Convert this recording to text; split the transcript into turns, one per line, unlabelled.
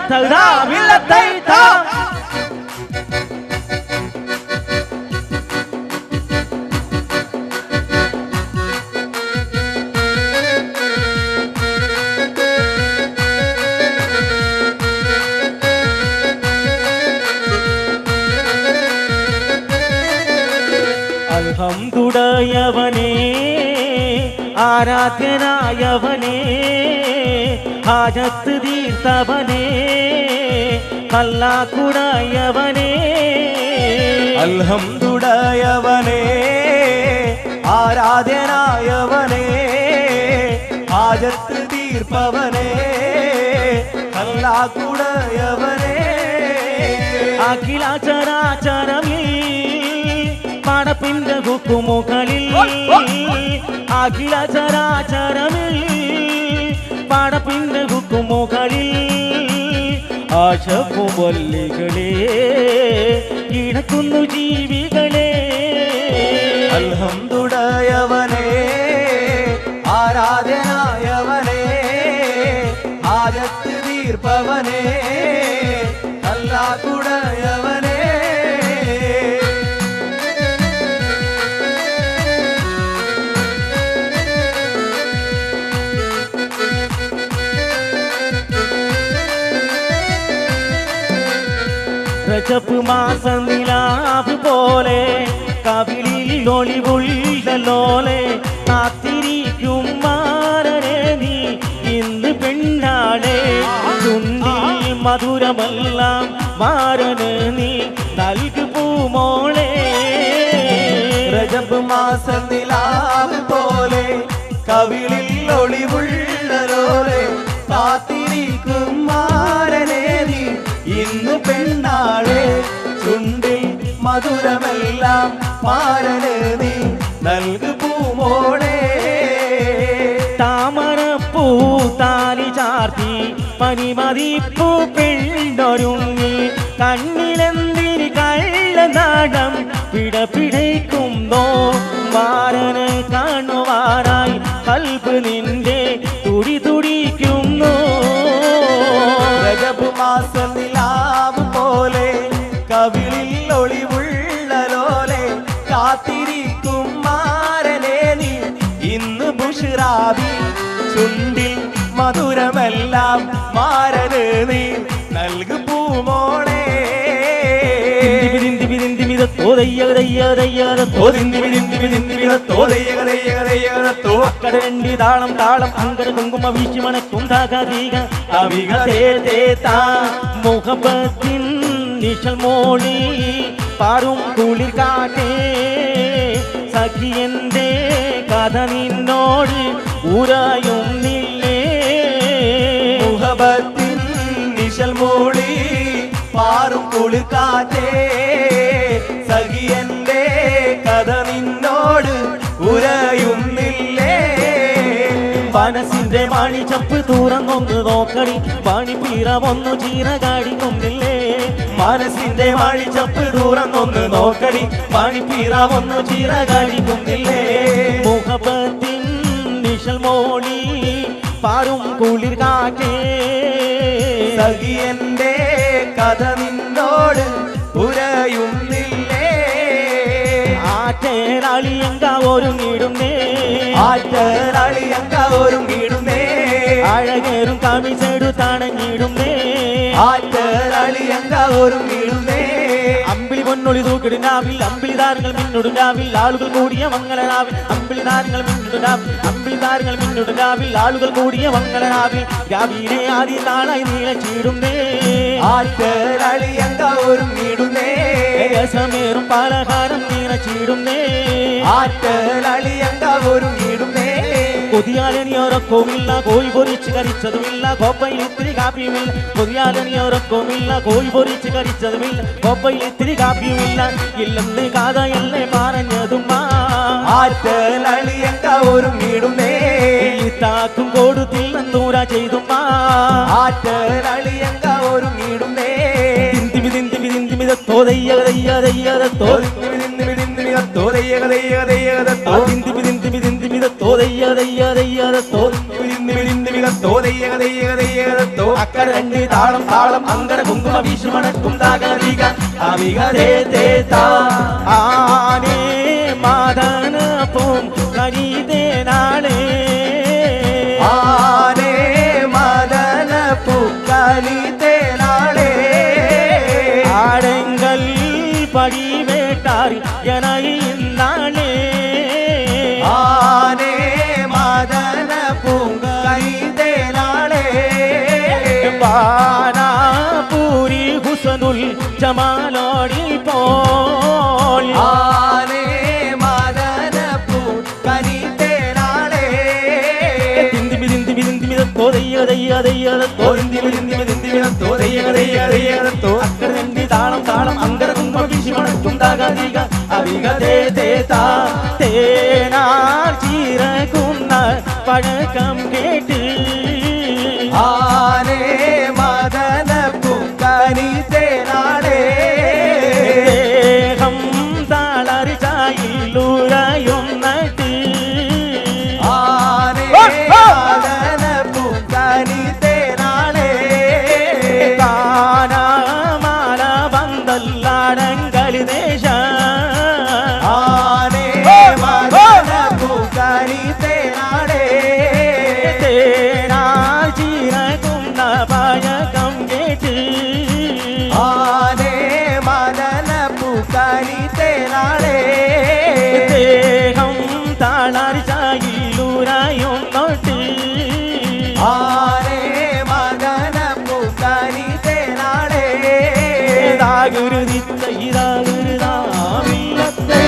തകതാ വില്ലത്തൈ താ അൽഹംദുലില്ലാഹവനേ ആരാധ്യനായവനേ ഹാജത്ത് തീർത്തവനേ കല്ലാക്കുടായവനേ
അൽഹംദുലില്ലാഹവനേ ആരാധ്യനായവനേ ഹാജത്ത് തീർപ്പവനേ കല്ലാക്കുടായവനേ
അഖില ചരാചരമേ പടപ്പിന്റെ ഹുക്കുമുകളിൽ അഖില ചരാചരമിൽ പടപ്പിന്റെ ഹുക്കുമുകളിൽ ആശപ്പുവല്ലികളെ ഇണക്കുന്നു ജീവികളെ
അൽഹംദുലില്ലാഹവനേ ആരാധ്യനായവനേ ഹാജത്ത് തീർപ്പവനേ കല്ലാക്കുടായവനേ
റജബ് മാസം നിലാവ് പോലെ കവിളിൽ ഒളിവുള്ളലോലെ കാത്തിരിക്കും മാരനെ നീ ഇന്ന് പെണ്ണാളെ ചുണ്ടിൽ മധുരമെല്ലാം മാരന് നീ നൽകു പൂമോളെ
റജബ് മാസം നിലാവ് പോലെ കവിളിൽ ഒളിവുള്ളലോലെ കാത്തിരിക്കും മാരനെ നീ ഇന്ന് പെണ്ണാളെ ചുണ്ടിൽ മധുരമെല്ലാം മാരന് നീ നൽകു പൂമോളെ
താമരപ്പൂ താലി ചാർത്തി പനിമതിപ്പൂ പെണ്ണൊരുങ്ങി കണ്ണിലെന്തിന് കള്ളനാടം പിടപിടയ്ക്കുന്നോ മാരന് കാണുവാനായി കൽബ് നിന്റെ തുടി തുടിക്കുന്നു
റജബ് മാസം നിലാവ് പോലെ കവിളിൽ ഒളിവുള്ളലോലെ കാത്തിരിക്കും മാരനെ നീ ഇന്ന് ബുഷ്റാബി ചുണ്ടിൽ മധുരമെല്ലാം മാരന് നീ നൽകു പൂമോളെ
അക്കടരണ്ടി താളം താളം അങ്കര കുങ്കുമ വീശി മണക്കും മുഹബത്തിൻ നിശൽ മോളി പാറും കുളിർ കാട്ടേ സഖിയന്റെ കഥ നിന്നോട് ഉറയുന്നില്ലേ
മുഹബത്തിൻ നിശൽ മോളി പാറും കുളിർ കാറ്റേ സഖിയന്റെ കഥ നിന്നോട് ഉറയുന്നില്ലേ
മനസ്സിന്റെ മണിച്ചപ്പ് തുറന്നൊന്ന് നോക്കടി പണിപ്പീറമൊന്നു ചീറകാടിക്കൊന്നില്ലേ
മനസ്സിന്റെ മണിച്ചപ്പ് തുറന്നൊന്ന് നോക്കടി പണിപ്പീറമൊന്നു ചീറകാടിക്കൊന്നില്ലേ
മുഹബത്തിൻ നിശൽ മോളി പാറും കുളിർ കാറ്റേ
സഖിയന്റെ കഥ നിന്നോട് ഉറയുന്നില്ലേ
ആറ്റേരാളിയങ്ക ഒരുങ്ങിടുന്നേ
ആറ്റരാളിയങ്ക ഒരുങ്ങിടുന്നേ
അഴകേറും കമിസെടു തണഞ്ഞിടുന്നേ
ആറ്റരാളിയങ്ക ഒരുങ്ങിടുന്നേ
അമ്പിളി പൊന്നൊളി തൂക്കിടുന്നാവിൽ അമ്പിളി താരങ്ങൾ മിന്നുടുന്നാവിൽ ആളുകൾ കൂടിയ മംഗളനാവിൽ അമ്പിളി താരങ്ങൾ മിന്നുടുന്നാവിൽ അമ്പിളി താരങ്ങൾ മിന്നുടുന്നാവിൽ ആളുകൾ കൂടിയ മംഗളനാവിൽ രാവിലെ ആദ്യ നാളായി നീളച്ചിടുന്നേ
ആറ്റരാളിയങ്ക ഒരുങ്ങിടുന്നേ
രസമേറും പലഹാരം നീളച്ചിടുന്നേ
ആറ്റരാളിയങ്ക ഒരുങ്ങിടുന്നേ
കൊതിയാലനിയോരൊക്കവുമില്ല കോഴി പൊരിച്ച് കരിച്ചതുമില്ല കോപ്പയിൽ ഇത്തിരി കാപ്പിയുമില്ല കൊതിയാലനിയോരൊക്കവുമില്ല കോഴി പൊരിച്ച് കരിച്ചതുമില്ല കോപ്പയിൽ ഇത്തിരി കാപ്പിയുമില്ല ഇല്ലെന്ന് കാതയല്ലേ പറഞ്ഞതും
ആറ്റരാളിയങ്ക ഒരുങ്ങിടുന്നേ
താക്കും കൊടുത്തില്ലെന്നൂര ചെയ്തും
ആറ്റരാളിയങ്ക ഒരുങ്ങിടുന്നേ
തോതയ്യ ദയ്യതത്തോ അക്കര രണ്ട് താളം താളം അങ്കര കുങ്കുമ വീശുമണക്കും താകതിക അവികതേ തേതാ ആനേ മാദന പൂം കരീതേ നാളേ
ആനേ മദന പൂക്കളിതേ നാളേ
ആടെങ്കൽ പടിവേട്ടാറി എനയിന്നാളേ
ആനേ മദന പൂക്കളിതേ നാളേ
വാനാപൂരി ഹുസനുൽ ജമാലോടി പോൽ
ആനേ മദന പൂക്കളിതേ നാളേ
അക്കര രണ്ട് താളം താളം അങ്കര കുങ്കുമ വീശി മണക്കും താകതിക അവികതേ തേതാ തേനാർ ചീരകുന്ന പഴക്കം കേട്ട്
ആനേ മദന പൂക്കളിതേ നാളേ
ദേഹം താളറിച്ചായില്ലുറയുന്നിട്ട്
ആനേ മദന പൂക്കളിതേ നാളേ
കാനമാല വന്തല്ലാടങ്കല് ദേശ
ആനേ മദന പൂക്കളിതേ നാളേ
തേനാർ ചീരകുന്ന പഴക്കം കേട്ട്
ആനേ മദന പൂക്കളിതേ നാളേ
ദേഹം താളറിച്ചായില്ലുറയുന്നോട്ട്
ആനേ മദന പൂക്കളിതേ നാളേ
ഇതാകുരുതിത്ത ഇതാകുരുതാവില്ലത്തെ